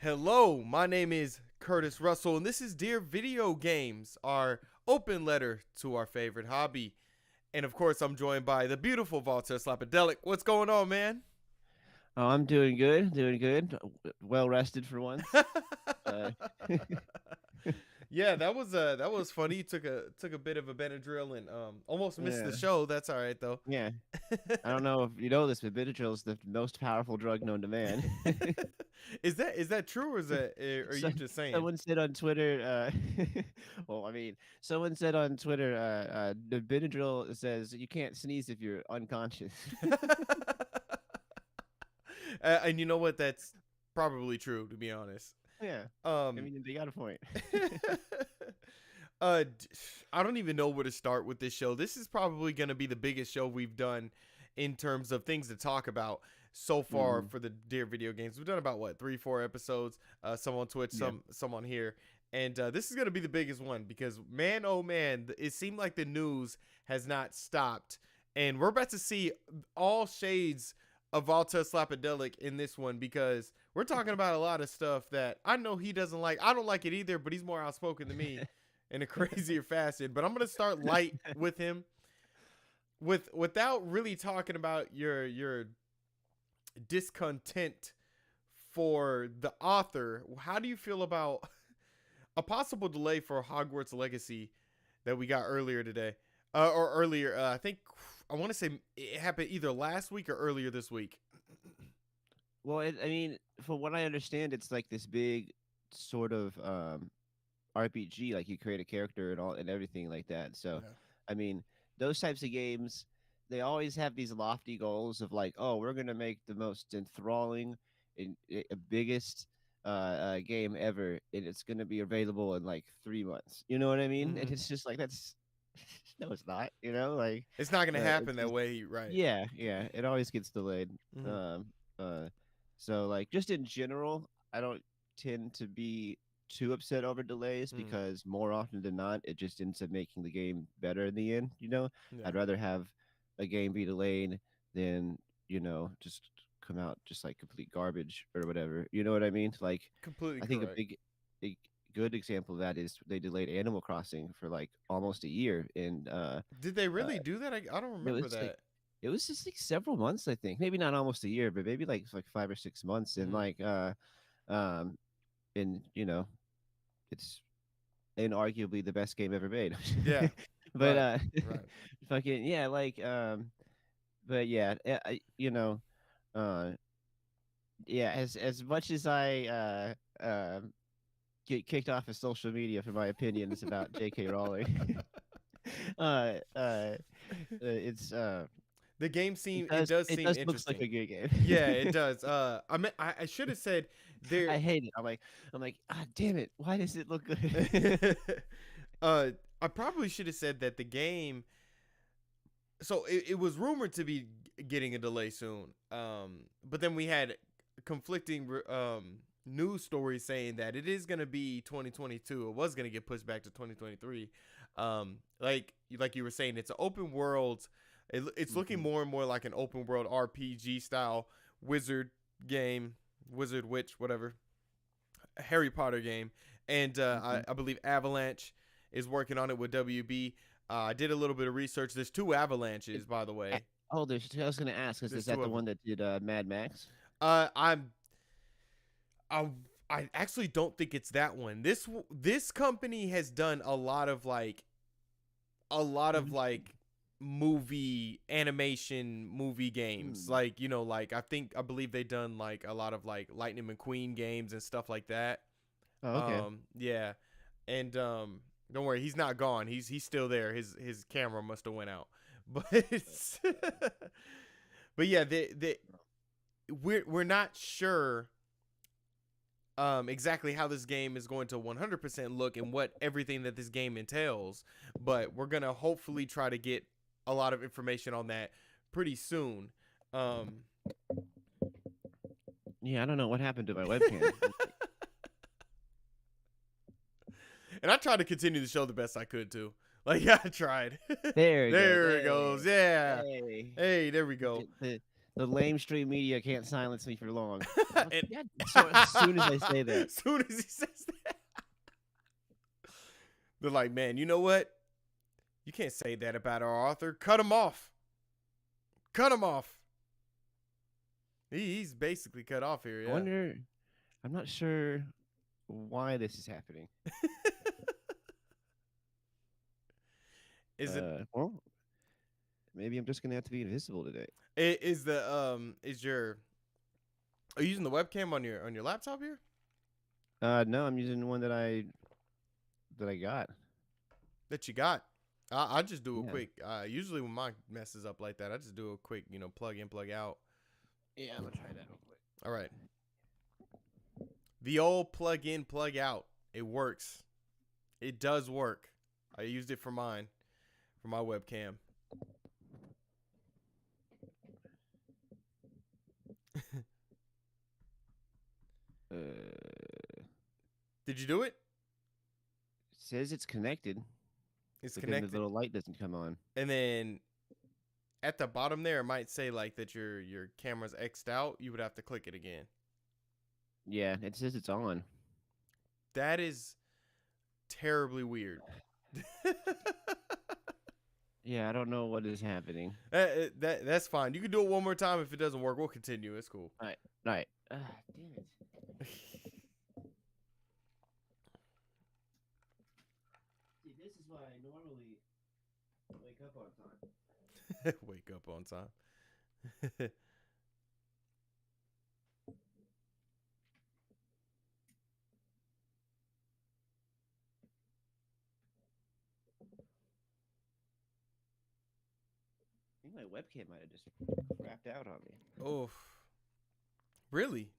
Hello, my name is Curtis Russell, and this is Dear Video Games, our open letter to our favorite hobby. And of course, I'm joined by the beautiful Walter Slapadelic. What's going on, man? Oh, I'm doing good, doing good. Well rested for once. Uh, Yeah, that was funny. You took a bit of a Benadryl and almost missed the yeah, show. That's all right though. yeah. I don't know if you know this, but Benadryl is the most powerful drug known to man. Is that true, or is that are So, you just saying? someone said on Twitter, someone said on Twitter, the Benadryl says you can't sneeze if you're unconscious. And you know what? That's probably true, to be honest. Yeah, I Um, mean they got a point. uh, d- I don't even know where to start with this show. This is probably going to be the biggest show we've done in terms of things to talk about so far Hmm. for the Dear Video Games. We've done about what 3-4 episodes. Some on Twitch, Yeah. some on here, and this is going to be the biggest one because man, oh man, it seemed like the news has not stopped, and we're about to see all shades of Valta Slapadelic in this one because we're talking about a lot of stuff that I know he doesn't like. I don't like it either, but he's more outspoken than me in a crazier fashion. But I'm gonna start light with him, without really talking about your discontent for the author. How do you feel about a possible delay for Hogwarts Legacy that we got earlier today, or earlier? I think I want to say it happened either last week or earlier this week. Well, I mean, from what I understand, it's like this big sort of RPG. Like you create a character and all and everything like that. So, Yeah. I mean, those types of games, they always have these lofty goals of like, oh, we're gonna make the most enthralling and biggest game ever, and it's gonna be available in like 3 months. You know what I mean? And Hmm. it's just like that's no, it's not. You know, like It's not gonna it's happen that just way, right? yeah, yeah. It always gets delayed. Hmm. Um, uh, so like just in general, I don't tend to be too upset over delays Mm. because more often than not, it just ends up making the game better in the end. Yeah. I'd rather have a game be delayed than just come out just like complete garbage or whatever. You know what I mean? Like, Completely I think correct. a good example of that is they delayed Animal Crossing for like almost a year, and Did they uh, really do that? I don't it remember was like that. it was just like several months, I think. Maybe not almost a year, but maybe like 5 or 6 months. And Mm. like um and it's inarguably the best game ever made. Yeah. But Right. Right. fucking yeah, like but yeah, uh yeah, as much as I get kicked off of social media for my opinions about JK Rowling, uh uh it's The game it does it seem does looks like interesting. a good game. Yeah, it does. I should have said there. I hate it. I'm like, ah, damn it! Why does it look good? uh, I probably should have said that the game. So it was rumored to be getting a delay soon. But then we had conflicting news stories saying that it is gonna be 2022. It was gonna get pushed back to 2023. Like you were saying, it's an open world. It's looking Mhm, more and more like an open world RPG style wizard game, wizard witch, whatever, Harry Potter game. And mhm. I believe Avalanche is working on it with WB. I did a little bit of research. There's two It, Avalanches, by the a- way. oh, I was gonna ask, is There's that two the of them. one that did Mad Max? I'm I actually don't think it's that one. This company has done Mhm. a lot of movie animation movie games. Hmm. Like, like I believe they done like a lot of like Lightning McQueen games and stuff like that. Oh, okay. Yeah. And don't worry, he's not gone. He's still there. His camera must have went out. But but yeah, we're not sure exactly how this game is going to 100% look and what everything that this game entails, but we're gonna hopefully try to get a lot of information on that pretty soon. Um, Yeah, I don't know what happened to my webcam. and I tried to continue the show the best I could too. Like, yeah, I tried. There it goes. There it Hey, goes. Yeah. hey. Hey, there we The, go. the The lamestream media can't silence me for long. And Yeah, so as soon as I say that, as soon as he says that, they're like, man, you know what? You can't say that about our author. Cut him off. Cut him off. He's basically cut off here. I Yeah. wonder. I'm not sure why this is happening. Is it? Well, maybe I'm just gonna have to be invisible today. Is your? Are you using the webcam on your laptop here? No, I'm using the one that I got. That you got? I just do a Yeah. quick. Usually when mine messes up like that, I just do a quick, plug in, plug out. Yeah, I'm gonna try that real quick. All right. The old plug in, plug out. It works. It does work. I used it for mine, for my webcam. Did you do it? Says it's connected. It's but connected. Then the little light doesn't come on. And then at the bottom there, it might say like that your camera's X'd out. You would have to click it again. Yeah, it says it's on. That is terribly weird. Yeah, I don't know what is happening. That's fine. You can do it one more time. If it doesn't work, we'll continue. It's cool. All right. Damn it. See, this is why I normally wake up on time. Wake up on time. I think my webcam might have just crapped out on me. Oh, really?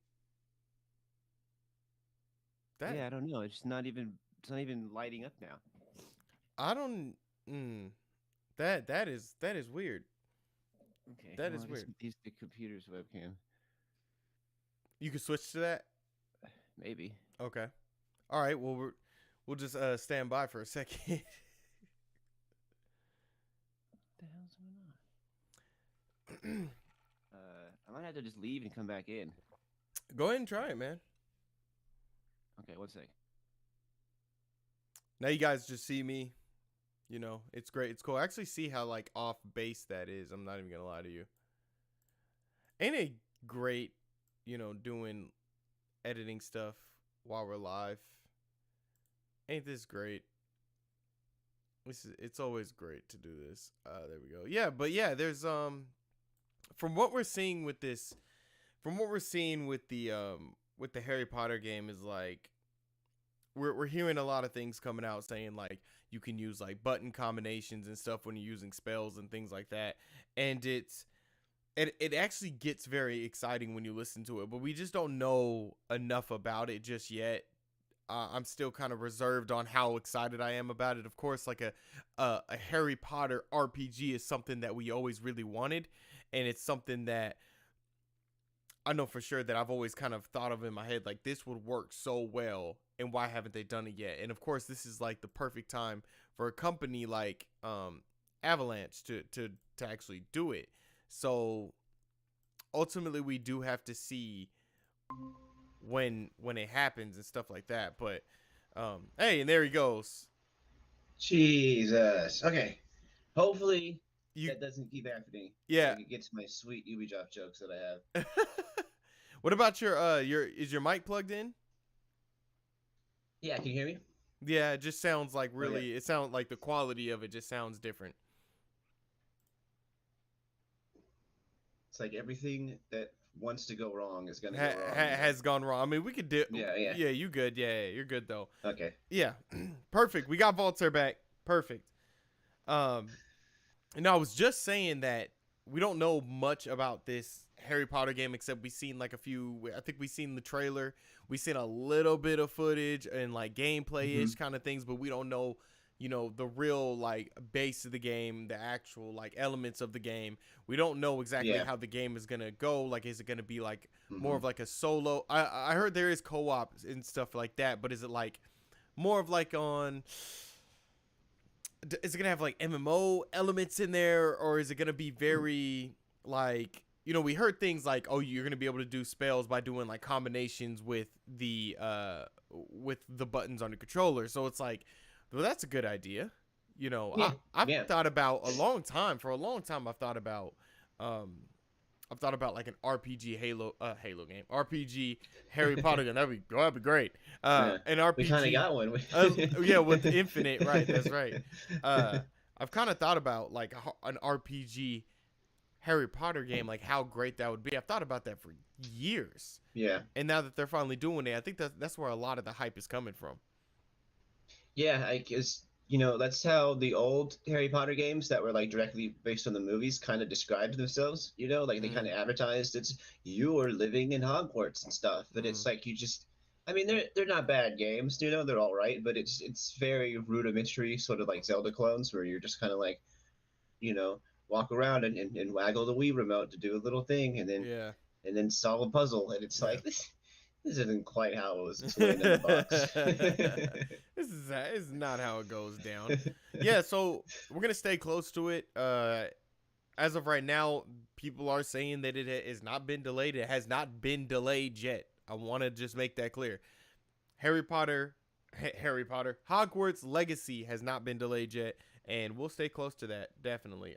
Yeah, I don't know. It's not even lighting up now. I don't. That is weird. Okay, That is weird. Use the computer's webcam. You can switch to that. Maybe. Okay. All right. Well, we'll just stand by for a second. What the hell's going on? I might have to just leave and come back in. Go ahead and try it, man. Okay, one sec. Now you guys just see me. It's great. It's cool. I actually see how like off base that is. I'm not even gonna lie to you. Ain't it great, doing editing stuff while we're live? Ain't this great? It's always great to do this. There we go. Yeah, but yeah, there's from what we're seeing with this, from what we're seeing with the Harry Potter game is like we're hearing a lot of things coming out saying like you can use like button combinations and stuff when you're using spells and things like that, and it actually gets very exciting when you listen to it, but we just don't know enough about it just yet. I'm still kind of reserved on how excited I am about it. Of course, like a Harry Potter RPG is something that we always really wanted, and it's something that I know for sure that I've always kind of thought of in my head, like this would work so well, and why haven't they done it yet? And of course, this is like the perfect time for a company like Avalanche to actually do it. So ultimately, we do have to see when it happens and stuff like that. But hey, and there he goes. Jesus. Okay. Hopefully that doesn't keep happening. Yeah. So I can get to my sweet Ubisoft jokes that I have. What about your is your mic plugged in? Yeah, can you hear me? Yeah, it just sounds like really. It sounds like the quality of it just sounds different. It's like everything that wants to go wrong is gonna go wrong. Has gone wrong. I mean, we could do. Yeah. Yeah, you good? Yeah, you're good though. Okay. Yeah, perfect. We got Voltaire back. Perfect. And I was just saying that we don't know much about this Harry Potter game except we've seen like a few. I think we've seen the trailer. We've seen a little bit of footage and like gameplay-ish kind of things, but we don't know, the real like base of the game, the actual like elements of the game. We don't know exactly how the game is gonna go. Like, is it gonna be like more of like a solo? I heard there is co-op and stuff like that, but is it like more of like on? Is it gonna have like MMO elements in there, or is it gonna be very like you know, we heard things like, oh, you're gonna be able to do spells by doing like combinations with the buttons on the controller. So it's like, well, that's a good idea. You know, Yeah, I've yeah. thought about for a long time. I've thought about like an RPG Halo game, RPG Harry Potter game. That'd be great. An We kind of RPG, got one. yeah, with Infinite, right? That's right. I've kind of thought about like an RPG Harry Potter game, like how great that would be. I've thought about that for years. Yeah. And now that they're finally doing it, I think that's where a lot of the hype is coming from. Yeah, I guess, that's how the old Harry Potter games that were like directly based on the movies kind of described themselves, like they kind of advertised it's you are living in Hogwarts and stuff. But it's like I mean, they're not bad games, they're all right, but it's very rudimentary, sort of like Zelda clones where you're just kind of like, walk around and waggle the Wii remote to do a little thing Yeah. and then solve a puzzle. And it's like this isn't quite how it was explained in the box. This is not how it goes down. Yeah, so we're gonna stay close to it. As of right now, people are saying that it has not been delayed. It has not been delayed yet. I want to just make that clear. Harry Potter, Hogwarts Legacy has not been delayed yet, and we'll stay close to that definitely.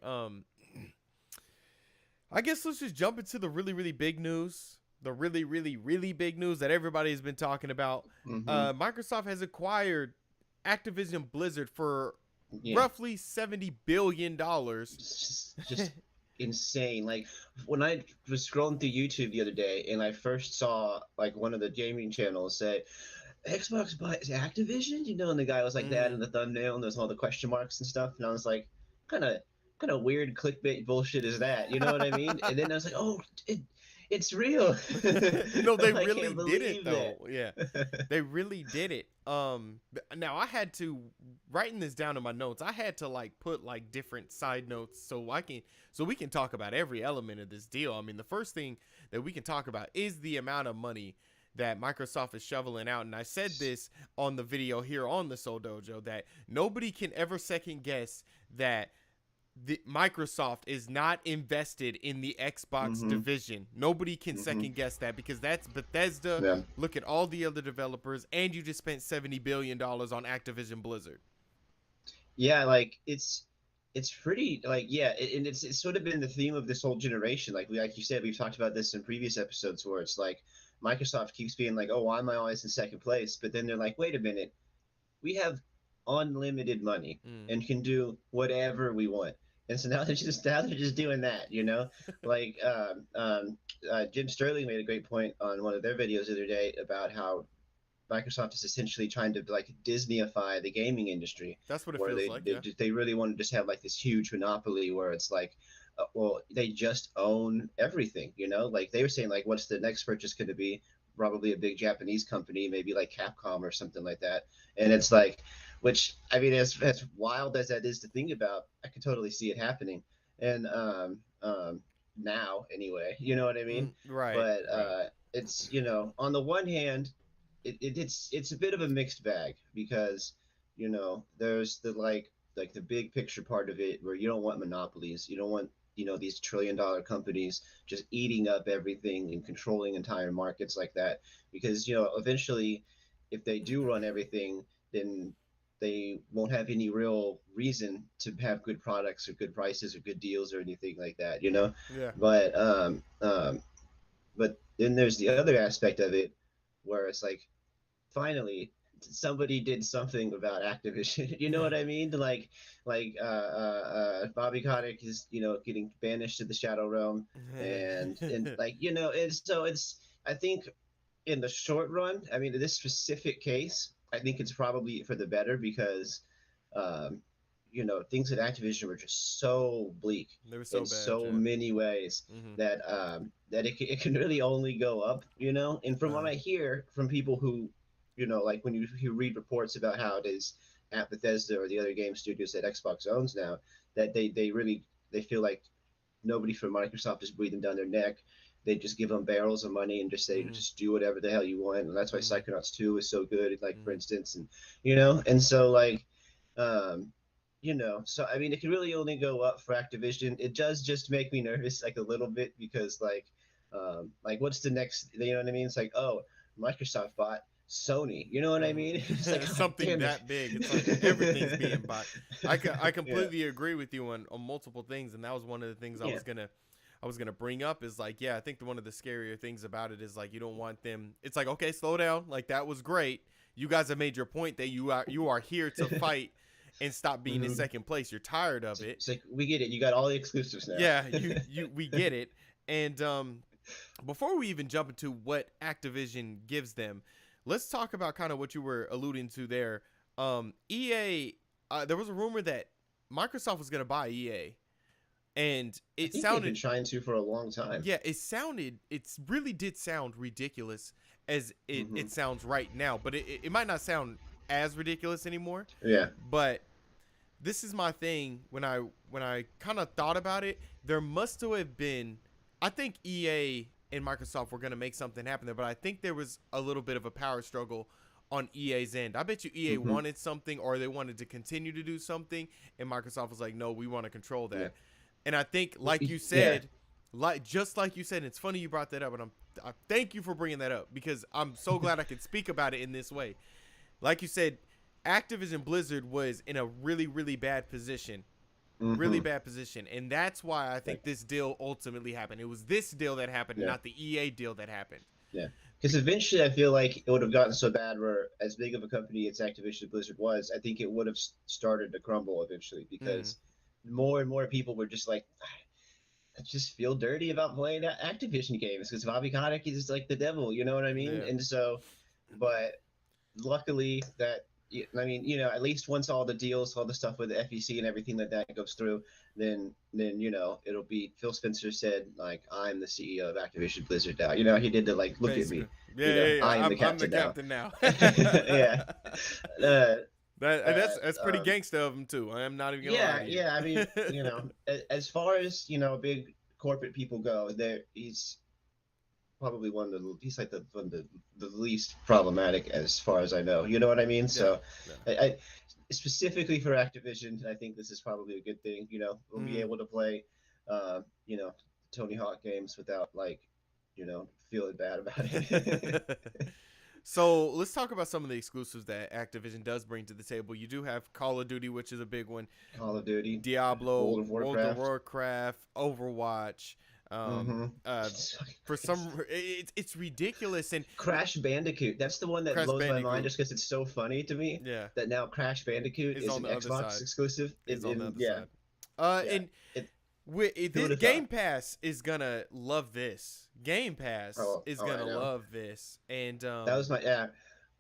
I guess let's just jump into the really, really big news. The really, really, really big news that everybody has been talking about. Microsoft has acquired Activision Blizzard for roughly $70 billion. Just insane. Like when I was scrolling through YouTube the other day and I first saw like one of the gaming channels say Xbox buys Activision, and the guy was like that in the thumbnail and there's all the question marks and stuff, and I was like, kind of weird clickbait bullshit is that? You know what I mean? And then I was like, oh, it's real. No, they really did it though. Yeah, they really did it. Now I had to writing this down in my notes. I had to like put like different side notes so we can talk about every element of this deal. I mean, the first thing that we can talk about is the amount of money that Microsoft is shoveling out. And I said this on the video here on the Soul Dojo that nobody can ever second guess that Microsoft is not invested in the Xbox division. Nobody can second guess that because that's Bethesda. Yeah. Look at all the other developers, and you just spent $70 billion on Activision Blizzard. Yeah, like it's pretty like and it's sort of been the theme of this whole generation. Like you said, we've talked about this in previous episodes where it's like Microsoft keeps being like, oh, why am I always in second place? But then they're like, wait a minute, we have unlimited money and can do whatever we want. And so now they're just doing that, like Jim Sterling made a great point on one of their videos the other day about how Microsoft is essentially trying to like Disneyify the gaming industry. That's what it feels like. They really want to just have like this huge monopoly where it's like, well, they just own everything, like they were saying, like, what's the next purchase going to be? Probably a big Japanese company, maybe like Capcom or something like that. And it's like, which I mean, as wild as that is to think about, I could totally see it happening. And now anyway, you know what I mean? Right. But it's on the one hand, it's a bit of a mixed bag because there's the like the big picture part of it where you don't want monopolies, you don't want these $1 trillion companies just eating up everything and controlling entire markets like that, because eventually if they do run everything, then they won't have any real reason to have good products or good prices or good deals or anything like that, Yeah. But then there's the other aspect of it where it's like, finally somebody did something about Activision. You know what I mean? Like Bobby Kotick is getting banished to the Shadow Realm, and like and so it's, I think in the short run, I mean in this specific case, I think it's probably for the better because things at Activision were just so bleak. They were so in bad, so many ways that it can really only go up, and from what I hear from people who like when you read reports about how it is at Bethesda or the other game studios that Xbox owns now, that they feel like nobody from Microsoft is breathing down their neck. They just give them barrels of money and just say, just do whatever the hell you want. And that's why Psychonauts 2 is so good, like for instance, and and so like so I mean, it can really only go up for Activision. It does just make me nervous, like a little bit, because like what's the next? You know what I mean? It's like, oh, Microsoft bought Sony. You know what I mean? It's like, oh, Something damn it. that big. It's like everything's being bought. I Yeah, completely agree with you on multiple things, and that was one of the things yeah, I was gonna bring up is like, yeah, I think one of the scarier things about it is like you don't want them. It's like, okay, slow down. Like that was great. You guys have made your point that you are here to fight and stop being in hmm second place. You're tired of it. It's like, we get it. You got all the exclusives now. Yeah, we get it. And before we even jump into what Activision gives them, let's talk about kind of what you were alluding to there. EA, there was a rumor that Microsoft was going to buy EA, and I it think they've sounded, been trying to for a long time. yeah, it really did sound ridiculous as hmm it sounds right now, but it might not sound as ridiculous anymore. Yeah. But this is my thing. When I kind of thought about it, there must have been. I think EA and Microsoft were gonna make something happen there, but I think there was a little bit of a power struggle on EA's end. I bet you EA hmm wanted something, or they wanted to continue to do something, and Microsoft was like, "No, we want to control that." Yeah. And I think, Well, like you yeah. said, just like you said, and it's funny you brought that up, and I thank you for bringing that up because I'm so glad I could speak about it in this way. Like you said, Activision Blizzard was in a really, really bad position. Really hmm bad position. And that's why I think this deal ultimately happened. It was this deal that happened, Yeah. not the EA deal that happened. Yeah. Because eventually I feel like it would have gotten so bad where, as big of a company as Activision Blizzard was, I think it would have started to crumble eventually, Mm, because more and more people were just like, I just feel dirty about playing Activision games because Bobby Kotick is like the devil, you know what I mean? yeah. And so, but luckily that, I mean, at least once all the deals, all the stuff with the FEC and everything like that goes through, then it'll be, Phil Spencer said, like, I'm the CEO of Activision Blizzard now. He did the, like, look at Basically. me. Yeah. I am the I'm the captain captain now. yeah. Uh, That's pretty um, gangsta of him too. I am not even gonna yeah, lie to you. yeah. I mean, as far as big corporate people go, he's probably he's like the least problematic as far as I know. You know what I mean? Yeah. So, I specifically for Activision, I think this is probably a good thing. We'll be Mm. able to play, Tony Hawk games without, like, feeling bad about it. So let's talk about some of the exclusives that Activision does bring to the table. You do have Call of Duty, which is a big one. Call of Duty, Diablo, World of Warcraft, Overwatch. hmm For some, it's ridiculous. And Crash Bandicoot. That's the one that Crash blows my Bandicoot, mind just because it's so funny to me. yeah, That now Crash Bandicoot is is on an the other Xbox side. exclusive. Is on the other Yeah, side. yeah. And It, who this would have Game thought? Pass is gonna love this. Game Pass is I gonna know. love this. And That was my yeah.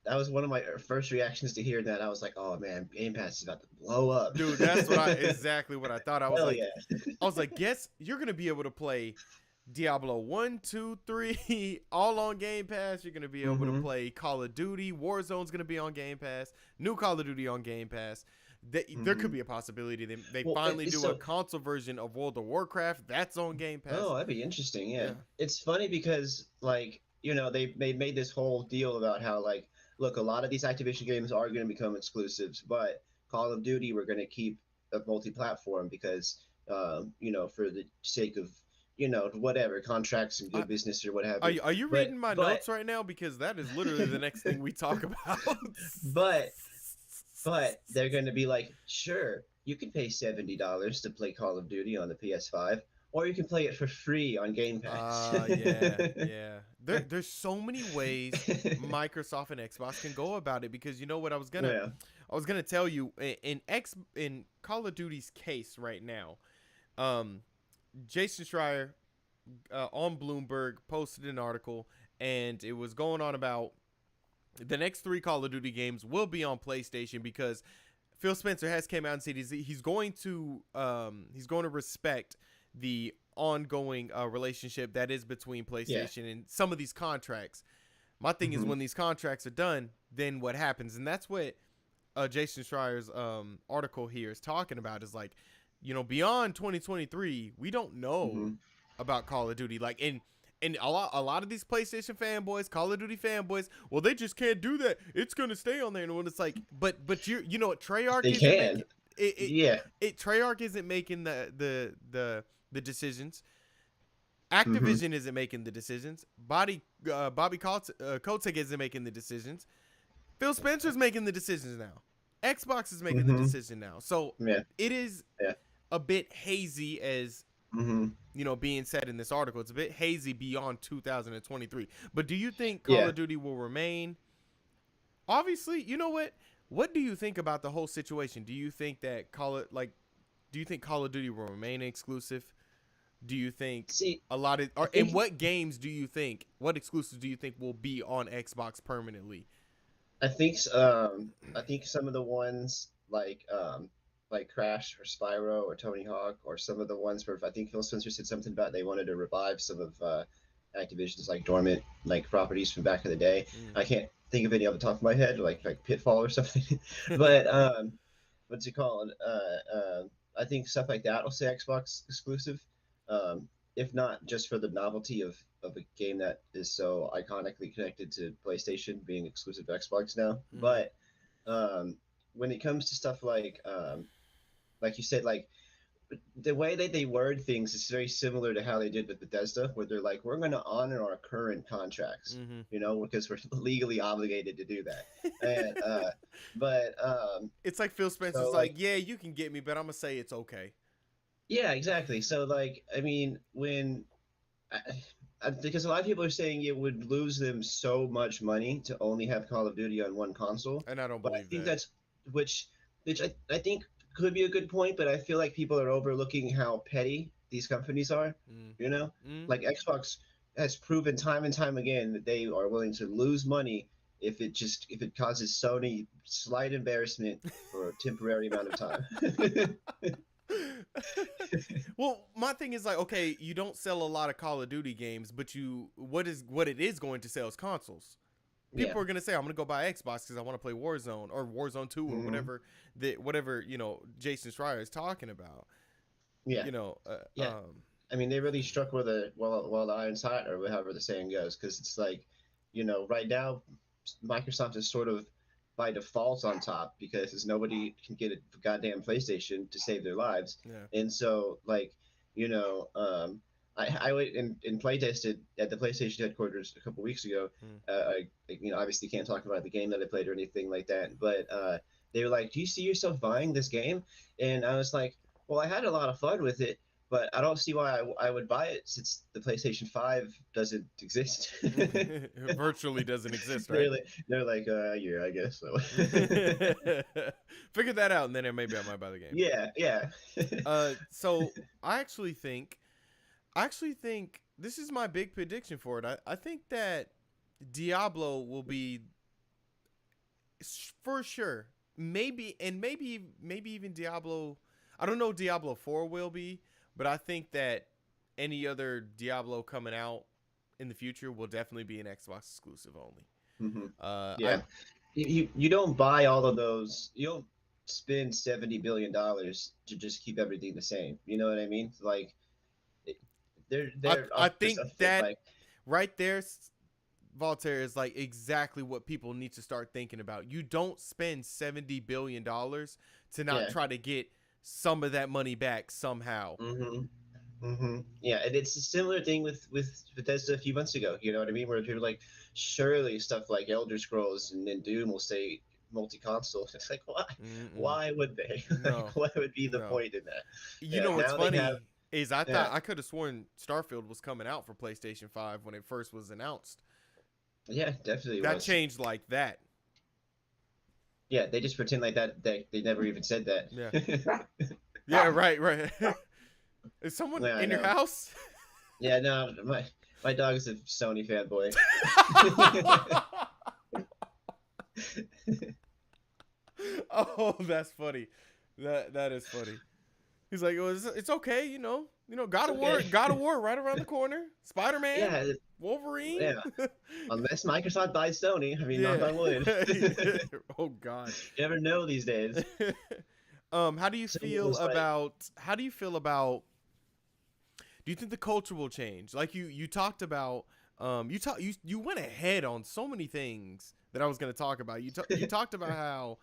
That was one of my first reactions to hear that. I was like, oh man, Game Pass is about to blow up. dude, that's exactly what I thought. Hell yeah. I was like, yes, you're gonna be able to play Diablo 1, 2, 3, all on Game Pass. You're gonna be able to hmm play Call of Duty. Warzone's gonna be on Game Pass. New Call of Duty on Game Pass. There could be a possibility they Well, finally do so a console version of World of Warcraft. That's on Game Pass. oh, that'd be interesting. Yeah. Yeah. It's funny because, like, they made this whole deal about how, like, look, a lot of these Activision games are going to become exclusives, but Call of Duty we're going to keep a multi-platform because, for the sake of, whatever contracts and I, good business or what have are you. you But reading my but notes right now? Because that is literally the next thing we talk about. but but they're going to be like, sure, you can pay $70 to play Call of Duty on the PS5, or you can play it for free on Game Pass. Yeah. There's so many ways Microsoft and Xbox can go about it because you know what I was gonna tell you in Call of Duty's case right now, Jason Schreier on Bloomberg posted an article and it was going on about the next 3 Call of Duty games will be on PlayStation because Phil Spencer has came out and said he's going to respect the ongoing relationship that is between PlayStation and some of these contracts. My thing is when these contracts are done, then what happens? And that's what Jason Schreier's article here is talking about is like, beyond 2023, we don't know about Call of Duty. Like, and a lot of these PlayStation fanboys, Call of Duty fanboys, well, they just can't do that. It's gonna stay on there. And when it's like, but you know what Treyarch They is can. Yeah. Treyarch isn't making the decisions. Mm-hmm. Activision isn't making the decisions. Bobby Kotick isn't making the decisions. Phil Spencer's making the decisions now. Xbox is making the Mm-hmm. decision now. So Yeah. it is Yeah. a bit hazy, as Mm-hmm. being said in this article. It's a bit hazy beyond 2023. But do you think Call Yeah. of Duty will remain? Obviously, you know what? What do you think about the whole situation? Do you think that Call of Duty will remain exclusive? Do you think See, and what games do you think, what exclusives do you think will be on Xbox permanently? I think some of the ones like Crash or Spyro or Tony Hawk, or some of the ones where I think Phil Spencer said something about they wanted to revive some of Activision's like dormant like properties from back in the day. I can't think of any off the top of my head, like Pitfall or something. But what's it called? I think stuff like that will say Xbox exclusive. If not just for the novelty of a game that is so iconically connected to PlayStation being exclusive to Xbox now. But when it comes to stuff like you said, like the way that they word things is very similar to how they did with Bethesda, where they're like, we're going to honor our current contracts, because we're legally obligated to do that. And but it's like Phil Spencer's so, like, yeah, you can get me, but I'm gonna say it's okay. Yeah, exactly. So like, I mean, because a lot of people are saying it would lose them so much money to only have Call of Duty on one console, And I don't but I believe think that. that's which I think could be a good point, but I feel like people are overlooking how petty these companies are. Like Xbox has proven time and time again that they are willing to lose money if it causes Sony slight embarrassment for a temporary amount of time. Well, my thing is like, okay, you don't sell a lot of Call of Duty games, but what it is going to sell is consoles. People are gonna say, I'm gonna go buy Xbox because I want to play Warzone or Warzone 2 or whatever Jason Schreier is talking about. Yeah. I mean, they really struck while the iron's hot, or however the saying goes, because it's like, right now, Microsoft is sort of by default on top because nobody can get a goddamn PlayStation to save their lives. Yeah. And so, like, I went and play tested at the PlayStation headquarters a couple weeks ago. I obviously can't talk about the game that I played or anything like that, but they were like, "Do you see yourself buying this game?" And I was like, "Well, I had a lot of fun with it, but I don't see why I would buy it since the PlayStation 5 doesn't exist." Virtually doesn't exist, right? They're like, yeah, I guess so. Figure that out, and then maybe I might buy the game. Yeah. So I actually think this is my big prediction for it. I think that Diablo will be for sure. Maybe even Diablo. I don't know. Diablo 4 will be. But I think that any other Diablo coming out in the future will definitely be an Xbox exclusive only. Yeah, you don't buy all of those. You don't spend $70 billion to just keep everything the same. You know what I mean? Like, I think that right there, Voltaire, is like exactly what people need to start thinking about. You don't spend $70 billion to not try to get some of that money back somehow. Yeah, and it's a similar thing with Bethesda a few months ago. You know what I mean? Where people like, surely stuff like Elder Scrolls and Doom will stay multi-console. It's like, why? Why would they? No. What would be the point in that? You know what's funny is I thought I could have sworn Starfield was coming out for PlayStation 5 when it first was announced. Yeah, definitely. That changed like that. Yeah, they just pretend like that they never even said that. Yeah. Yeah, right. Is someone in your house? Yeah, no, my dog is a Sony fanboy. Oh, that's funny. That is funny. He's like, well, it's okay, God of War right around the corner. Spider-Man, Wolverine. Yeah. Unless Microsoft buys Sony, I mean, knock on wood. Oh God. You never know these days. How do you feel about? Do you think the culture will change? Like you talked about, you went ahead on so many things that I was going to talk about. You talked about how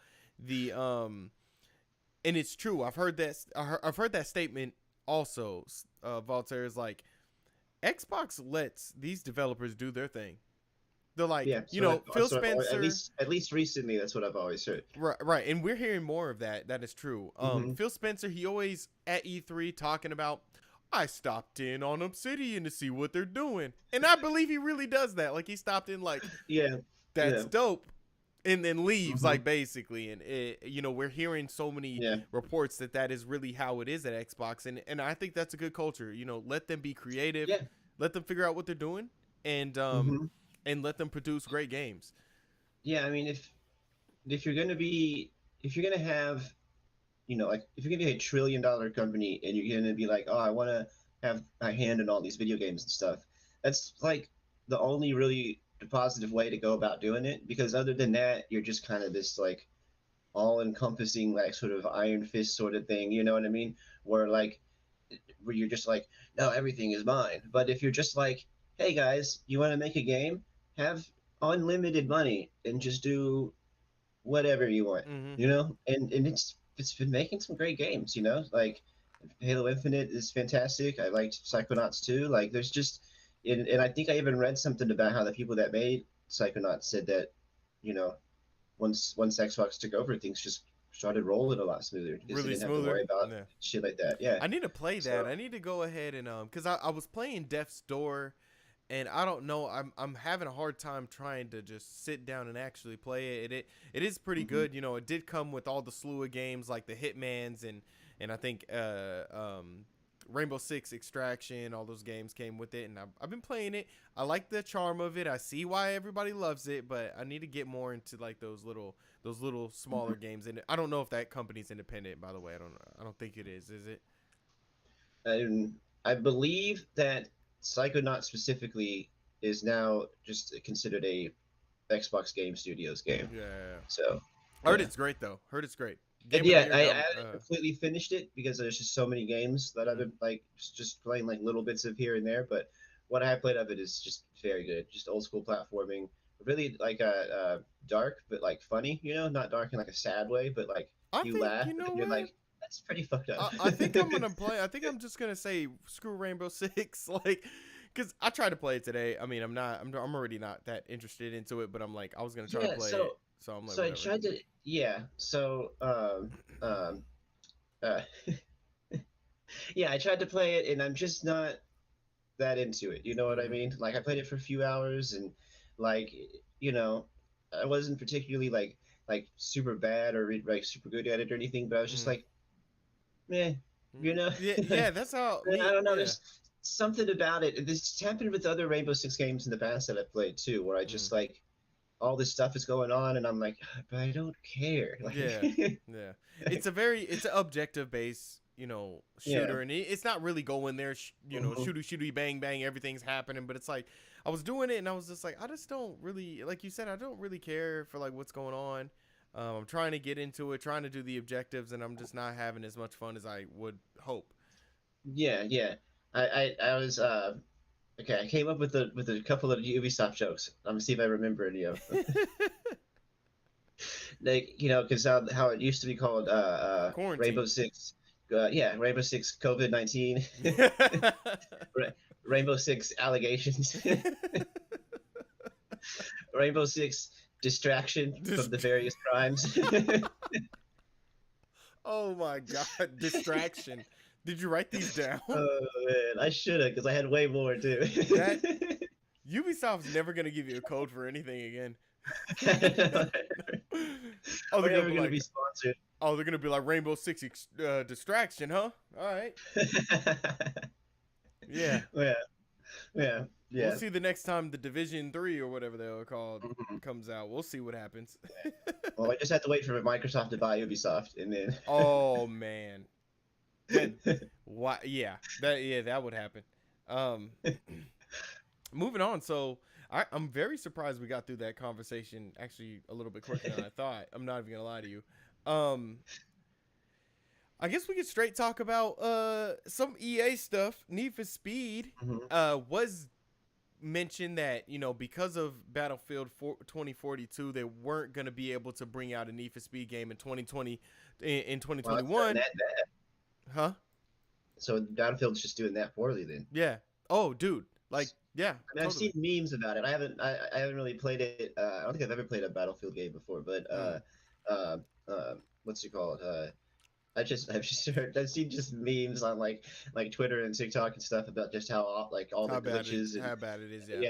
and it's true. I've heard that. I've heard that statement also. Voltaire is like, Xbox lets these developers do their thing. They're like, Yeah, you know, Phil so Spencer. at least recently, that's what I've always heard. Right, and we're hearing more of that. That is true. Phil Spencer, he always at E3 talking about, I stopped in on Obsidian to see what they're doing, and I believe he really does that. Like he stopped in, like, Yeah, that's dope, and then leaves, like basically. And you know, we're hearing so many reports that is really how it is at Xbox, and I think that's a good culture. You know, let them be creative, let them figure out what they're doing, and and let them produce great games. Yeah, I mean, if you're gonna have, you know, like if you're gonna be a $1 trillion company and you're gonna be like, oh, I want to have a hand in all these video games and stuff, that's like the only really positive way to go about doing it. Because other than that, you're just kind of this like all-encompassing, like sort of iron fist sort of thing. You know what I mean? Where you're just like, no, everything is mine. But if you're just like, hey guys, you want to make a game? Have unlimited money and just do whatever you want, you know? And it's been making some great games, you know? Like Halo Infinite is fantastic. I liked Psychonauts 2. Like there's just and I think I even read something about how the people that made Psychonauts said that, you know, once Xbox took over, things just started rolling a lot smoother because Really they didn't smoother. have to worry about shit like that. Yeah. I need to play that. I need to go ahead and because I was playing Death's Door. And I don't know, I'm having a hard time trying to just sit down and actually play it. It is pretty good, you know. It did come with all the slew of games like the Hitmans and I think Rainbow Six Extraction. All those games came with it, and I've been playing it. I like the charm of it. I see why everybody loves it, but I need to get more into like those little smaller games. And I don't know if that company's independent, by the way. I don't think it is. Is it? I believe that Psychonauts specifically is now just considered a Xbox Game Studios game. Yeah. So Heard it's great though. Heard it's great. I haven't completely finished it because there's just so many games that I've been like just playing like little bits of here and there. But what I have played of it is just very good. Just old school platforming, really like dark but like funny. You know, not dark in like a sad way, but like laugh and you're like, that's pretty fucked up. I think I'm gonna play. I think I'm just gonna say screw Rainbow Six, like, cause I tried to play it today. I mean, I'm already not that interested into it, but I'm like, I was gonna try to play it. So I'm like, I tried to, I tried to play it, and I'm just not that into it. You know what I mean? Like, I played it for a few hours, and like, you know, I wasn't particularly like super bad or like super good at it or anything, but I was just like, you know? Yeah, that's how. I don't know. There's something about it. This happened with other Rainbow Six games in the past that I've played too, where I just like all this stuff is going on, and I'm like, but I don't care. Like, yeah. It's an objective based, you know, shooter, and it's not really going there, you know, shooty bang bang, everything's happening, but it's like I was doing it, and I was just like, I just don't really, like you said, I don't really care for like what's going on. I'm trying to get into it, trying to do the objectives, and I'm just not having as much fun as I would hope. Yeah. I was okay. I came up with a couple of Ubisoft jokes. I'm gonna see if I remember any of them. Like, you know, because how it used to be called Rainbow Six. Rainbow Six COVID-19. Rainbow Six allegations. Rainbow Six distraction from the various crimes. Oh my god, distraction. Did you write these down? Oh man, I should have, because I had way more too. Ubisoft's never gonna give you a code for anything again. They're never gonna be sponsored. Oh, they're gonna be like Rainbow Six distraction, huh? All right. Yeah. We'll see the next time the Division 3 or whatever they were called comes out. We'll see what happens. Well, I just have to wait for Microsoft to buy Ubisoft, and then. Oh man. Why? Yeah, that would happen. Moving on. So I'm very surprised we got through that conversation actually a little bit quicker than I thought. I'm not even gonna lie to you. I guess we could straight talk about some EA stuff. Need for Speed was mentioned that, you know, because of Battlefield 2042, they weren't going to be able to bring out a Need for Speed game in 2020 in Well, 2021. that bad. Huh? So Battlefield's just doing that poorly then. Yeah. Oh, dude. Like, yeah. I mean, Totally. I've seen memes about it. I haven't really played it. I don't think I've ever played a Battlefield game before. But what's it called? I've seen just memes on like Twitter and TikTok and stuff about just how like all the glitches and How bad it is. yeah,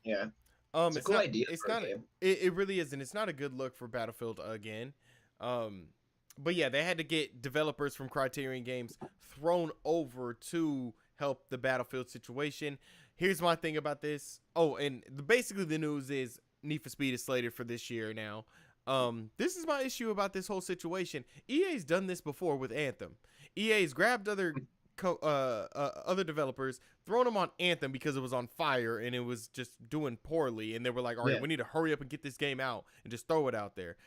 yeah. It's a It's cool not. idea It's for a not. game. It really isn't. It's not a good look for Battlefield again. But yeah, they had to get developers from Criterion Games thrown over to help the Battlefield situation. Here's my thing about this. Oh, and basically the news is Need for Speed is slated for this year now. This is my issue about this whole situation. EA's done this before with Anthem. EA's grabbed other developers, thrown them on Anthem because it was on fire and it was just doing poorly, and they were like, all right, we need to hurry up and get this game out and just throw it out there.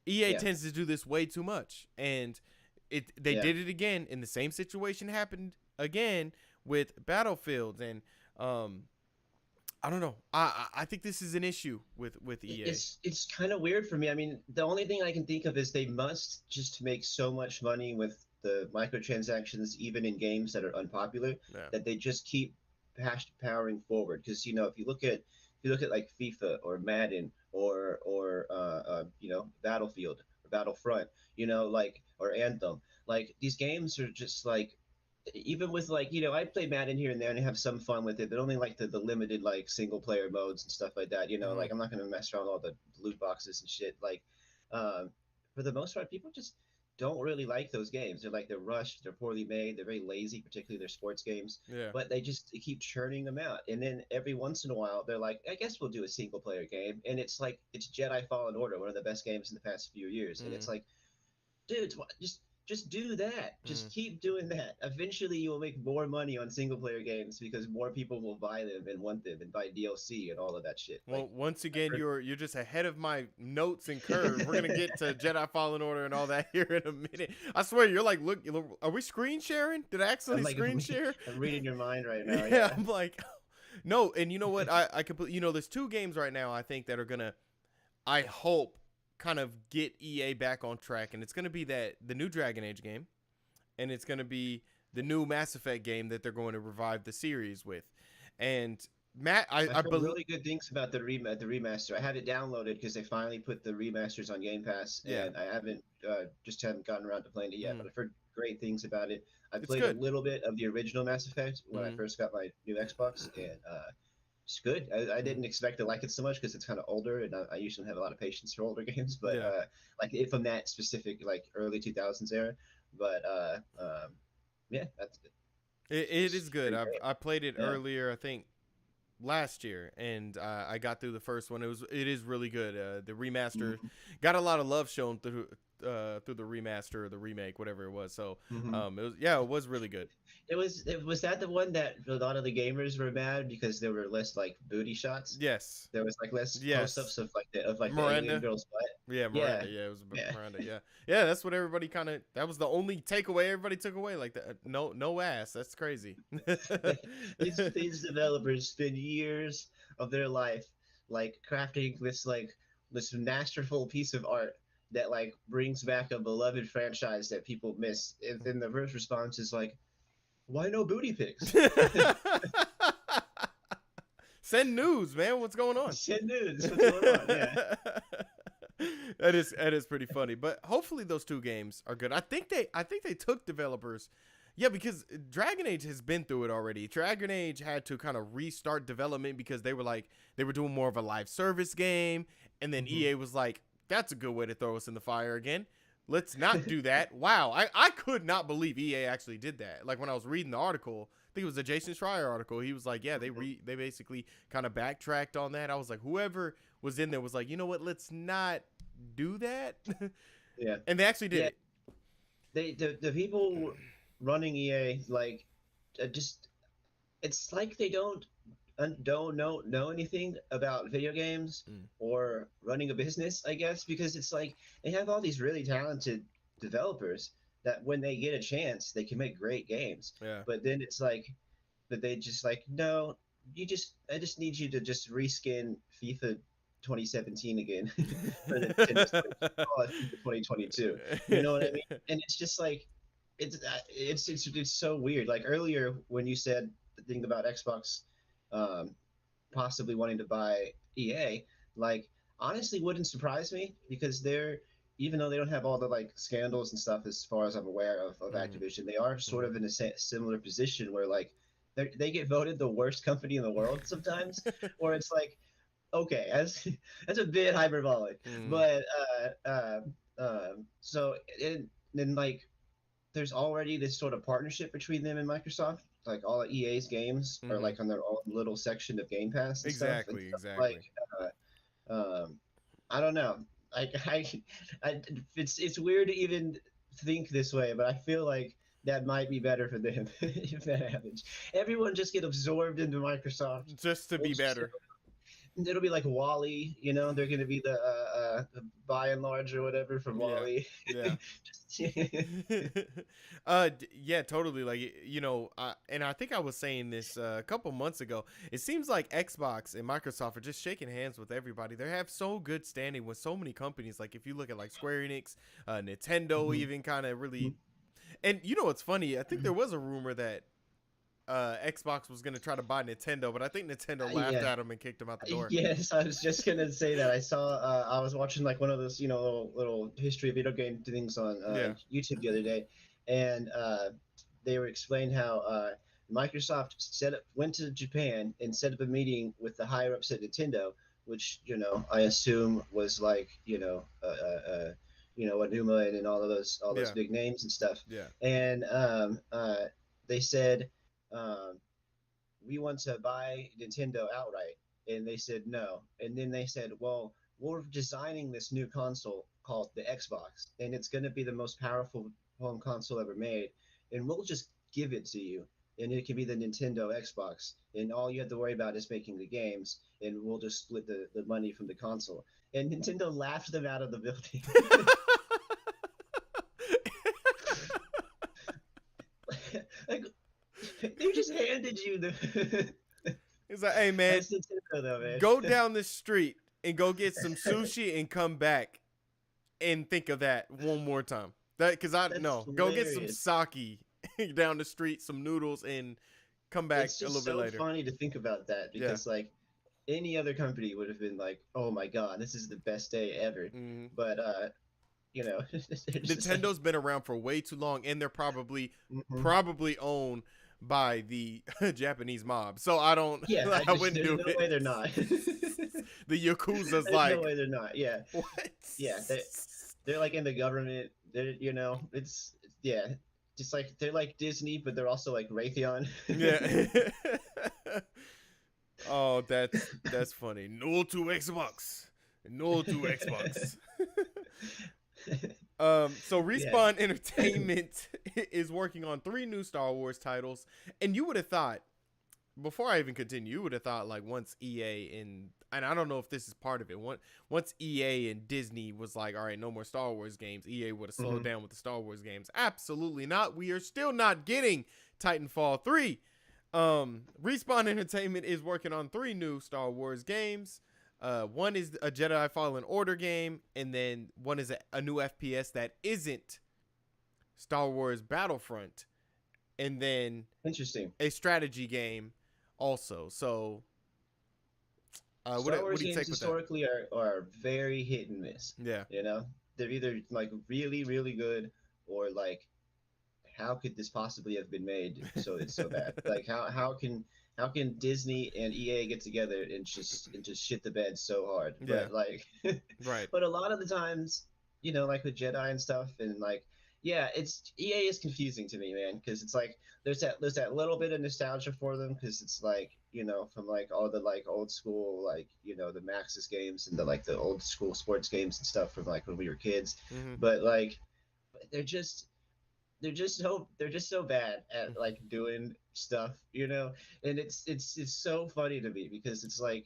EA tends to do this way too much, and they did it again, and the same situation happened again with Battlefield, and I don't know. I think this is an issue with EA. It's kind of weird for me. I mean, the only thing I can think of is they must just make so much money with the microtransactions, even in games that are unpopular, that they just keep powering forward. Because you know, if you look at like FIFA or Madden or you know, Battlefield or Battlefront, you know, like, or Anthem, like these games are just like, even with like, you know, I play Madden here and there and have some fun with it, but only like the limited like single player modes and stuff like that. You know, like I'm not gonna mess around with all the loot boxes and shit. Like, for the most part, people just don't really like those games. They're rushed, they're poorly made, they're very lazy, particularly their sports games. Yeah. But they keep churning them out, and then every once in a while they're like, I guess we'll do a single player game, and it's like it's Jedi Fallen Order, one of the best games in the past few years, and it's like, dude, just do that. Just keep doing that. Eventually, you will make more money on single player games because more people will buy them and want them and buy DLC and all of that shit. Well, like, once again, you're just ahead of my notes and curve. We're gonna get to Jedi Fallen Order and all that here in a minute. I swear, you're like, look, are we screen sharing? Did I accidentally screen share? I'm reading your mind right now. Yeah, I'm like, no. And you know what? I completely, you know, there's two games right now I think that are gonna, I hope, kind of get EA back on track, and it's going to be the new Dragon Age game, and it's going to be the new Mass Effect game that they're going to revive the series with. And Matt, I believe really good things about the remaster. I had it downloaded because they finally put the remasters on Game Pass, and I haven't gotten around to playing it yet, but I've heard great things about it. I played a little bit of the original Mass Effect when I first got my new Xbox, and it's good. I didn't expect to like it so much because it's kind of older, and I usually don't have a lot of patience for older games. But like from that specific like early 2000s era. But yeah, that's good. It is good. I played it earlier, I think last year, and I got through the first one. It is really good. The remaster got a lot of love shown through the remaster or the remake, whatever it was. So it was really good. Was that the one that a lot of the gamers were mad because there were less like booty shots? Yes. There was like less close-ups of like Miranda. the alien girl's butt. Yeah, Miranda. Yeah, it was Miranda. Yeah. That's what everybody that was the only takeaway everybody took away. Like no ass. That's crazy. These developers spend years of their life like crafting this masterful piece of art that like brings back a beloved franchise that people miss, and then the first response is like, why no booty pics? Send news, man. What's going on? Send news. What's going on? Yeah. That is pretty funny. But hopefully those two games are good. I think they took developers. Yeah, because Dragon Age has been through it already. Dragon Age had to kind of restart development because they were doing more of a live service game, and then EA was like, that's a good way to throw us in the fire again. Let's not do that. Wow. I could not believe EA actually did that. Like when I was reading the article, I think it was a Jason Schreier article. He was like, yeah, they basically kind of backtracked on that. I was like, whoever was in there was like, you know what? Let's not do that. Yeah. And they actually did it. The people running EA, like, just, it's like they don't know anything about video games or running a business, I guess, because it's like they have all these really talented developers that when they get a chance they can make great games, but then it's like that they just like, no, I just need you to just reskin FIFA 2017 again for the Nintendo Switch. Call it FIFA 2022. You know what I mean? And it's just like it's so weird. Like earlier when you said the thing about Xbox um, possibly wanting to buy EA, like honestly wouldn't surprise me because they're even though they don't have all the like scandals and stuff as far as I'm aware of Activision, they are sort of in a similar position where like they get voted the worst company in the world sometimes, or it's like okay, that's a bit hyperbolic, but so then like there's already this sort of partnership between them and Microsoft. Like all of EA's games are like on their own little section of Game Pass and stuff. And Exactly. I don't know. Like it's weird to even think this way, but I feel like that might be better for them if that happens. Everyone just get absorbed into Microsoft just to be better. It'll be like Wally, you know. They're gonna be the by and large or whatever from Wally. Yeah. Yeah, totally. Like you know, and I think I was saying this a couple months ago. It seems like Xbox and Microsoft are just shaking hands with everybody. They have so good standing with so many companies. Like if you look at like Square Enix, Nintendo, even kind of really. And you know what's funny? I think there was a rumor that Xbox was going to try to buy Nintendo, but I think Nintendo laughed at him and kicked him out the door. Yes, I was just gonna say that. I saw. I was watching like one of those, you know, little history of video game things on YouTube the other day, and they were explaining how Microsoft went to Japan and set up a meeting with the higher ups at Nintendo, which you know I assume was like Anuma and all those big names and stuff. Yeah. And they said. We want to buy Nintendo outright. And they said no. And then they said, well, we're designing this new console called the Xbox, and it's going to be the most powerful home console ever made. And we'll just give it to you. And it can be the Nintendo Xbox. And all you have to worry about is making the games. And we'll just split the money from the console. And Nintendo laughed them out of the building. Like, they just handed you the. It's like, hey man, Nintendo, though, man, go down the street and go get some sushi and come back and think of that one more time. Because I know, go get some sake down the street, some noodles, and come back a little bit later. It's so funny to think about that because like any other company would have been like, oh my god, this is the best day ever. But you know, Nintendo's been around for way too long, and they're probably owned by the Japanese mob. So I don't. Yeah, I wouldn't do it. No way they're not. The Yakuza's like. No way they're not. Yeah. What? Yeah, they're like in the government. They're it's just like they're like Disney, but they're also like Raytheon. Yeah. Oh, that's funny. No to Xbox. No to Xbox. So Respawn Entertainment is working on 3 new Star Wars titles, and you would have thought, before I even continue, you would have thought like once EA and I don't know if this is part of it. Once EA and Disney was like, all right, no more Star Wars games, EA would have slowed down with the Star Wars games. Absolutely not. We are still not getting Titanfall 3. Respawn Entertainment is working on 3 new Star Wars games. One is a Jedi Fallen Order game, and then one is a new FPS that isn't Star Wars Battlefront, and then interesting a strategy game also. So, Star Wars games historically are very hit and miss. Yeah, you know, they're either like really really good or like, how could this possibly have been made so it's so bad? Like how can Disney and EA get together and just shit the bed so hard? Yeah. But like, right. But a lot of the times, you know, like with Jedi and stuff, and like, it's EA is confusing to me, man, because it's like there's that little bit of nostalgia for them because it's like, you know, from like all the like old school, like, you know, the Maxis games and the old school sports games and stuff from like when we were kids, but like they're just so bad at like doing stuff, you know, and it's so funny to me because it's like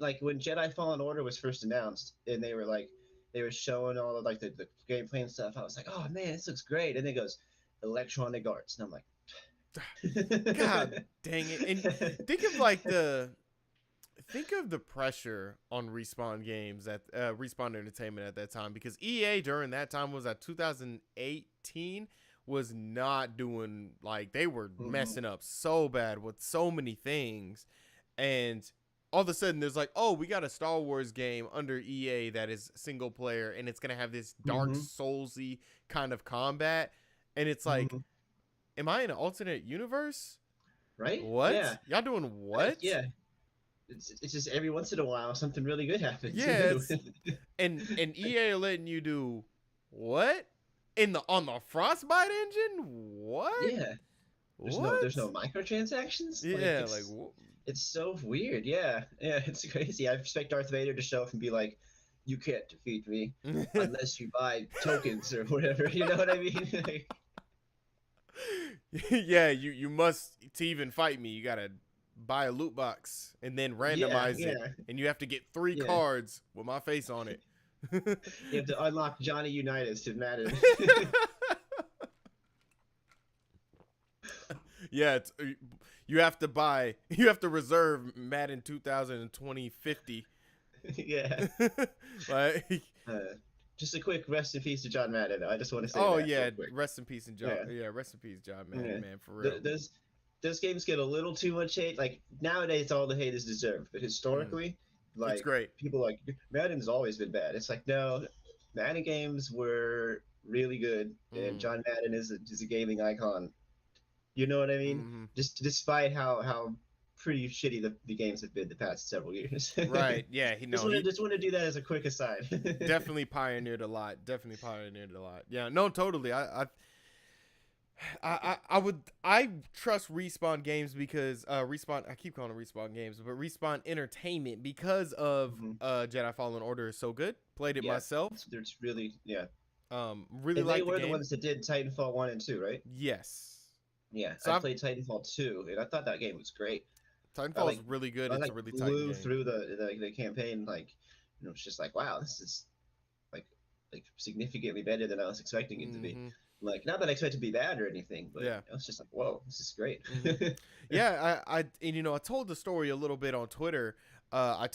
like when Jedi Fallen Order was first announced and they were showing all of like the gameplay and stuff, I was like, oh man, this looks great, and then it goes Electronic Arts, and I'm like, God dang it! And think of the pressure on Respawn Games at Respawn Entertainment at that time, because EA during that time was at 2018 was not doing, like, they were messing up so bad with so many things, and all of a sudden there's like, oh, we got a Star Wars game under EA that is single player and it's gonna have this Dark Soulsy kind of combat, and it's like, am I in an alternate universe? Right? What? Yeah. Y'all doing what? Yeah. It's just every once in a while something really good happens. Yeah, and EA are letting you do what on the Frostbite engine? What? Yeah. There's no microtransactions. Yeah, it's so weird. Yeah, it's crazy. I expect Darth Vader to show up and be like, "You can't defeat me unless you buy tokens or whatever." You know what I mean? Yeah, you must, to even fight me, you gotta buy a loot box and then randomize it, and you have to get 3 cards with my face on it. You have to unlock Johnny Unitas to Madden. Yeah, you have to reserve Madden 2020 50. Yeah. Like, just a quick rest in peace to John Madden. I just want to say. Oh yeah, rest in peace and John. Yeah, rest in peace, John Madden, man, for real. Those games get a little too much hate. Like nowadays, all the hate is deserved, but historically, like, it's great. People like Madden's always been bad. It's like, no, Madden games were really good, and John Madden is a gaming icon. You know what I mean? Just despite how pretty shitty the games have been the past several years. Right. Yeah. Just want to do that as a quick aside. Definitely pioneered a lot. Yeah. No, totally. I trust Respawn Games because Respawn. I keep calling it Respawn Games, but Respawn Entertainment, because of Jedi Fallen Order is so good. Played it myself. It's really really like. They were the ones that did Titanfall 1 and 2, right? Yes. Yeah, so I played Titanfall 2, and I thought that game was great. Titanfall is really good. It's a really tight game. Through the campaign, like, it's just like, wow, this is like significantly better than I was expecting it to be. Like, not that I expect it to be bad or anything, but I was just like, whoa, this is great. Yeah, I told the story a little bit on Twitter. I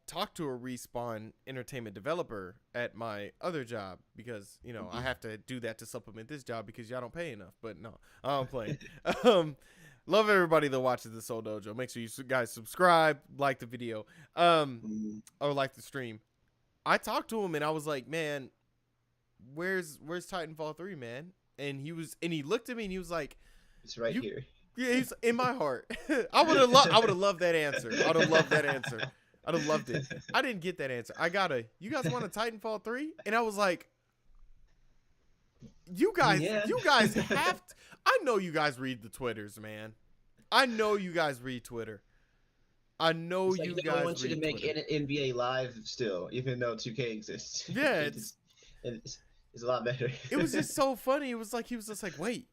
talked to a Respawn Entertainment developer at my other job because I have to do that to supplement this job because y'all don't pay enough. But no, I'm playing. Love everybody that watches the Soul Dojo. Make sure you guys subscribe, like the video, or like the stream. I talked to him and I was like, man, where's Titanfall 3, man? And he looked at me and he was like, it's right here. Yeah, he's in my heart. I would have loved that answer. I would have loved that answer. I'd have loved it. I didn't get that answer. You guys want a Titanfall 3? And I was like, you guys have to. I know you guys read the Twitters, man. I know you guys read Twitter. I know you guys. I want you to make NBA Live still, even though 2K exists. Yeah, it's a lot better. It was just so funny. It was like he was just like, wait,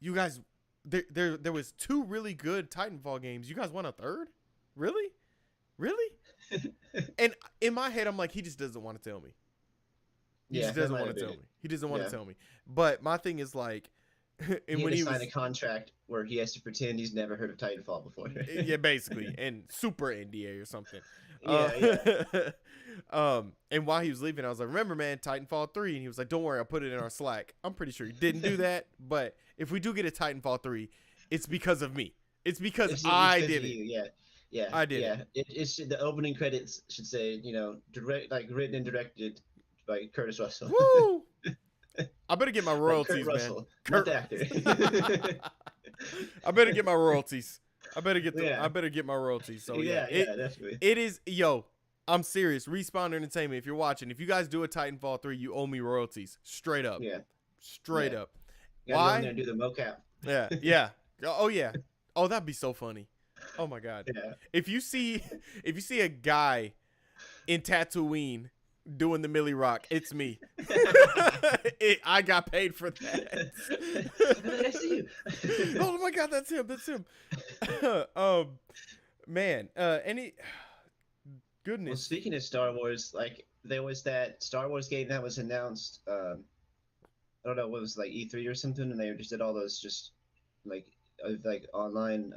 you guys. There was 2 really good Titanfall games. You guys want a third? Really? And in my head, I'm like, he just doesn't want to tell me. He just doesn't want to tell me. He doesn't want to tell me. But my thing is like, and when he signed a contract where he has to pretend he's never heard of Titanfall before. Yeah, basically, and super NDA or something. And while he was leaving, I was like, remember, man, Titanfall 3. And he was like, don't worry, I'll put it in our Slack. I'm pretty sure he didn't do that. But if we do get a Titanfall 3, it's because of me. It's because I did it. Yeah. I did it. It should, the opening credits should say, written and directed by Curtis Russell. Woo! I better get my royalties, Kurt man. Russell, not the actor. I better get my royalties. I better get my royalties. So definitely. It is, I'm serious. Respawn Entertainment, if you're watching, if you guys do a Titanfall 3, you owe me royalties. Straight up. Yeah. Straight up. You gotta go in there and do the mocap. Yeah. Oh yeah. Oh, that'd be so funny. Oh my god. Yeah. If you see a guy in Tatooine doing the Millie Rock, it's me. I got paid for that. I see you. Oh my god, that's him. Man, any goodness. Well, speaking of Star Wars, like there was that Star Wars game that was announced. I don't know what was like E3 or something, and they just did all those just like like online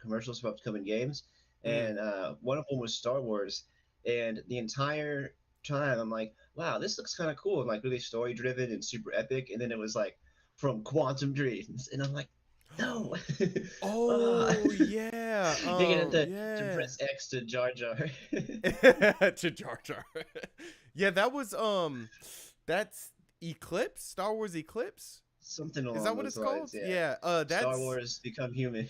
commercials for upcoming games, Mm. and one of them was Star Wars, and the entire time I'm like, wow, this looks kind of cool and like really story driven and super epic, and then it was like from Quantum Dreams, and I'm like, no. Ah. Oh yeah. You're gonna have to Yeah. press X to Jar Jar. To Jar Jar. Yeah, that was that's Eclipse, Star Wars Eclipse. Something Is along that what those it's called? lines, yeah. Yeah. Star That's Wars Become Human.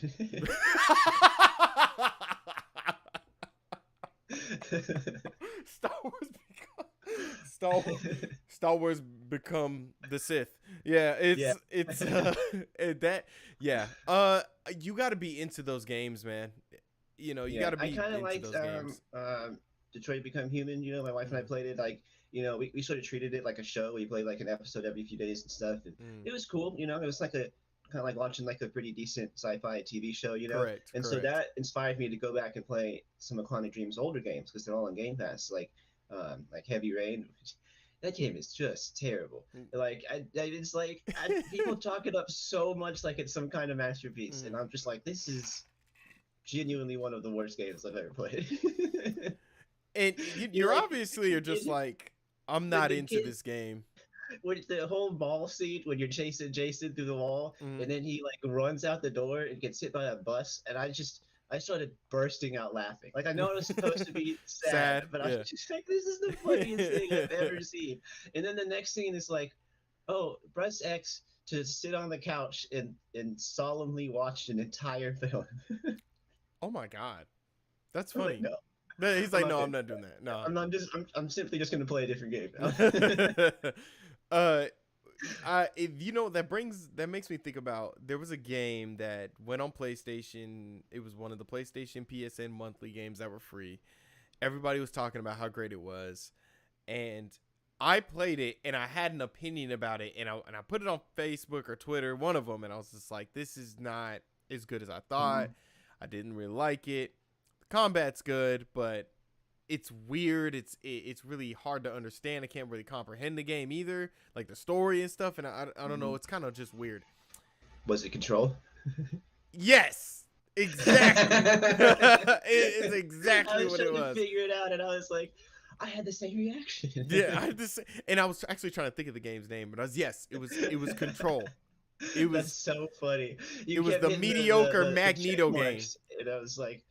Star Wars Star Star Wars become the Sith. Yeah, Yeah. it's that yeah. You got to be into those games, man. You know, you Yeah, got to I be kind of into liked those games. Detroit Become Human. You know, my wife and I played it. Like, you know, we sort of treated it like a show. We played like an episode every few days and stuff, and Mm. it was cool. You know, it was like a kind of like watching like a pretty decent sci-fi TV show. You know, Correct, and so correct. that inspired me to go back and play some of Quantic Dream's older games because they're all on Game Pass, like Heavy Rain. That game is just terrible. Mm. Like, it's like people talk it up so much like it's some kind of masterpiece, and I'm just like, this is genuinely one of the worst games I've ever played. And you're like, obviously you're just like, I'm not into this game. With the whole mall scene when you're chasing Jason through the wall, Mm. and then he like runs out the door and gets hit by a bus, and I started bursting out laughing. Like, I know it was supposed to be sad, but I yeah. was just like, this is the funniest thing I've ever seen. And then the next scene is like, oh, press X to sit on the couch and solemnly watch an entire film. Oh my god, that's I was funny. like, no. He's like, no, not I'm not doing that. No, I'm simply just gonna play a different game. you know, that makes me think about, there was a game that went on PlayStation. It was one of the PlayStation PSN monthly games that were free. Everybody was talking about how great it was, and I played it and I had an opinion about it, and I put it on Facebook or Twitter, one of them, and I was just like, this is not as good as I thought. I didn't really like it. The combat's good, but it's weird. It's really hard to understand. I can't really comprehend the game either, like the story and stuff. And I don't know. It's kind of just weird. Was it Control? Yes, exactly. It is exactly what it was. I was trying to figure it out, and I was like, I had the same reaction. Yeah, I had this, and I was actually trying to think of the game's name, but it was Control. It was That's so funny. it was the mediocre the Magneto check game. marks, and I was like,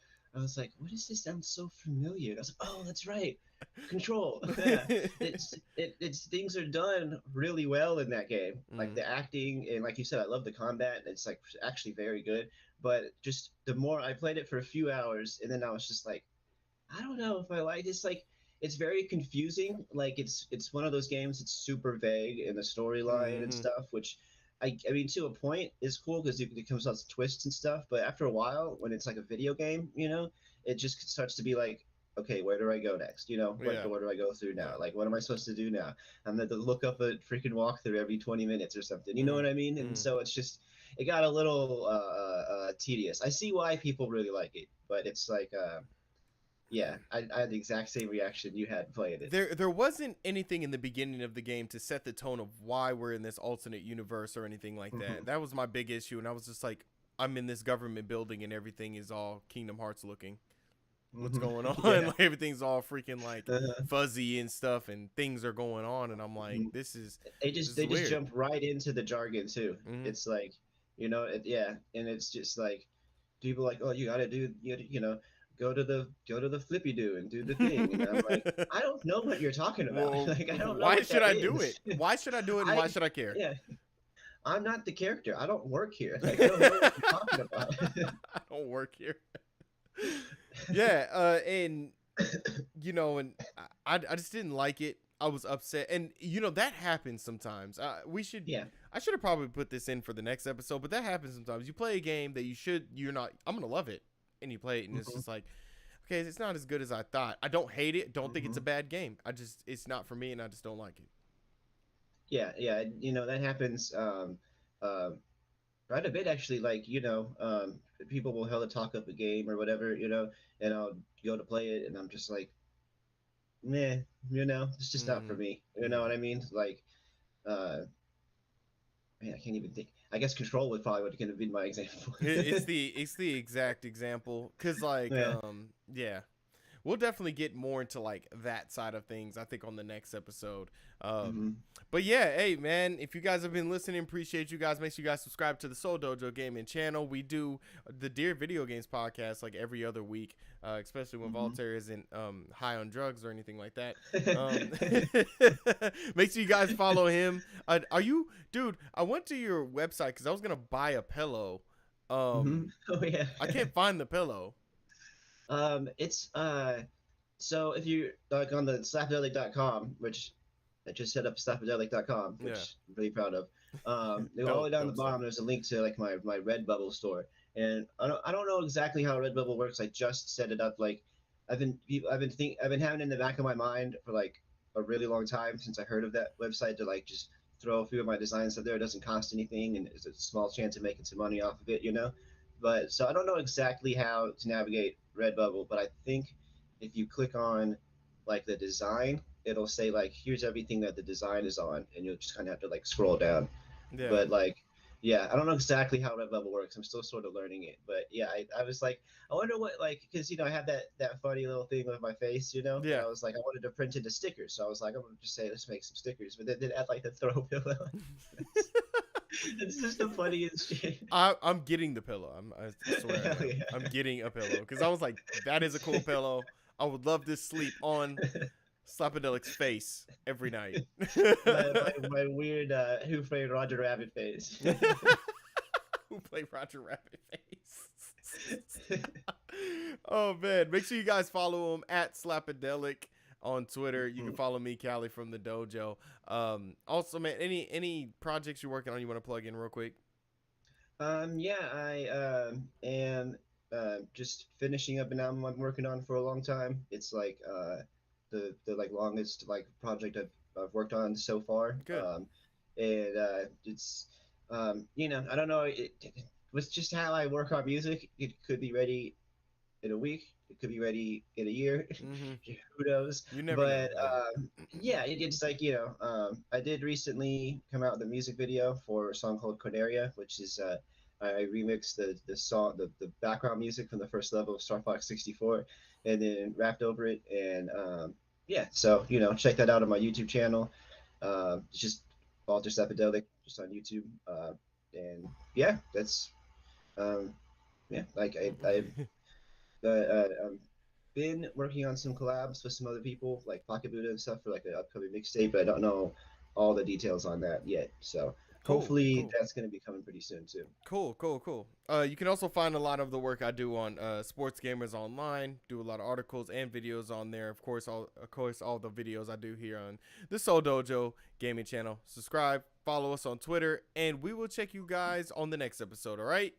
what does this sound so familiar? And I was like, oh, that's right, Control. Yeah. It's things are done really well in that game. Like the acting, and like you said, I love the combat. It's like actually very good. But just the more I played it for a few hours, and then I was just like, I don't know if I like this. Like, it's very confusing. Like, it's one of those games that's super vague in the storyline and stuff, which I mean, to a point is cool because it comes out with twists and stuff. But after a while, when it's like a video game, you know, it just starts to be like, okay, where do I go next? You know, what do I go through now? Like, what am I supposed to do now? I'm going to look up a freaking walkthrough every 20 minutes or something. You know what I mean? And so it's just, it got a little tedious. I see why people really like it, but it's like, yeah, I had the exact same reaction you had playing it. There wasn't anything in the beginning of the game to set the tone of why we're in this alternate universe or anything like that. That was my big issue, and I was just like, I'm in this government building and everything is all Kingdom Hearts looking. What's going on? Yeah. Like, everything's all freaking like fuzzy and stuff, and things are going on, and I'm like, this is they just jump right into the jargon too. It's like, you know, and it's just like people like, oh, you gotta do, you know, go to the flippy do and do the thing. And I'm like, I don't know what you're talking about. Well, like, I don't know. why should I do it? Why should I do it? And why should I care? Yeah, I'm not the character. I don't work here. Like, I don't know what you're talking about. I don't work here. Yeah, and you know, and I just didn't like it. I was upset, and you know that happens sometimes. I should have probably put this in for the next episode, but that happens sometimes. You play a game that you're not. I'm gonna love it, and you play it, and it's just like, okay, it's not as good as I thought. I don't hate it. Don't think it's a bad game. It's not for me, and I just don't like it. Yeah, you know that happens quite a bit actually. Like, you know, people will hella talk up a game or whatever, you know, and I'll go to play it, and I'm just like, meh, you know, it's just not for me. You know what I mean? Like, man, man, I can't even think. I guess Control would probably would have been my example. It's the exact example, because like Yeah. yeah, we'll definitely get more into like that side of things, I think, on the next episode. Mhm. But yeah, hey man, if you guys have been listening, appreciate you guys. Make sure you guys subscribe to the Soul Dojo Gaming channel. We do the Dear Video Games podcast like every other week, especially when Voltaire isn't high on drugs or anything like that. Make sure you guys follow him. Are you, dude? I went to your website because I was gonna buy a pillow. Oh yeah. I can't find the pillow. It's so if you like on the slapdelic.com, which I just set up slapdelic.com, which Yeah. I'm really proud of. All the Dope, way down the dope bottom, stuff. there's a link to like my Redbubble store, and I don't know exactly how Redbubble works. I just set it up. Like I've been having it in the back of my mind for like a really long time since I heard of that website to like just throw a few of my designs up there. It doesn't cost anything, and it's a small chance of making some money off of it, you know. But so I don't know exactly how to navigate Redbubble, but I think if you click on like the design, it'll say like here's everything that the design is on, and you'll just kind of have to like scroll down. Yeah. But like, yeah, I don't know exactly how Redbubble works. I'm still sort of learning it. But yeah, I was like, I wonder what, like, because I have that funny little thing with my face, and Yeah. I was like, I wanted to print into stickers, so I was like, I'm gonna just say let's make some stickers, but then add like the throw pillow. It's just the funniest shit. I'm getting the pillow. I swear I Hell am. yeah. I'm getting a pillow because I was like, that is a cool pillow. I would love to sleep on Slapadelic's face every night. my weird Who Framed Roger Rabbit face. Who played Roger Rabbit face? Oh man, make sure you guys follow him at Slapadelic on Twitter. You can follow me, Callie, from the dojo. Also, man, any projects you're working on you want to plug in real quick? Yeah, I am just finishing up an album I'm working on for a long time. It's like the like longest like project I've worked on so far. Good. And it's I don't know. It was just how I work on music. It could be ready in a week. It could be ready in a year. Who knows? You never But know. yeah, it's like I did recently come out with a music video for a song called Corneria, which is I remixed the song the background music from the first level of Star Fox 64, and then rapped over it. And yeah, so check that out on my YouTube channel. It's just ArtistSaif just on YouTube. And yeah, that's yeah, like I've been working on some collabs with some other people, like Pocket Buddha and stuff, for like an upcoming mixtape, but I don't know all the details on that yet. So hopefully that's going to be coming pretty soon too. Cool. You can also find a lot of the work I do on Sports Gamers Online. Do a lot of articles and videos on there. Of course, all the videos I do here on the Soul Dojo Gaming channel. Subscribe, follow us on Twitter, and we will check you guys on the next episode. All right.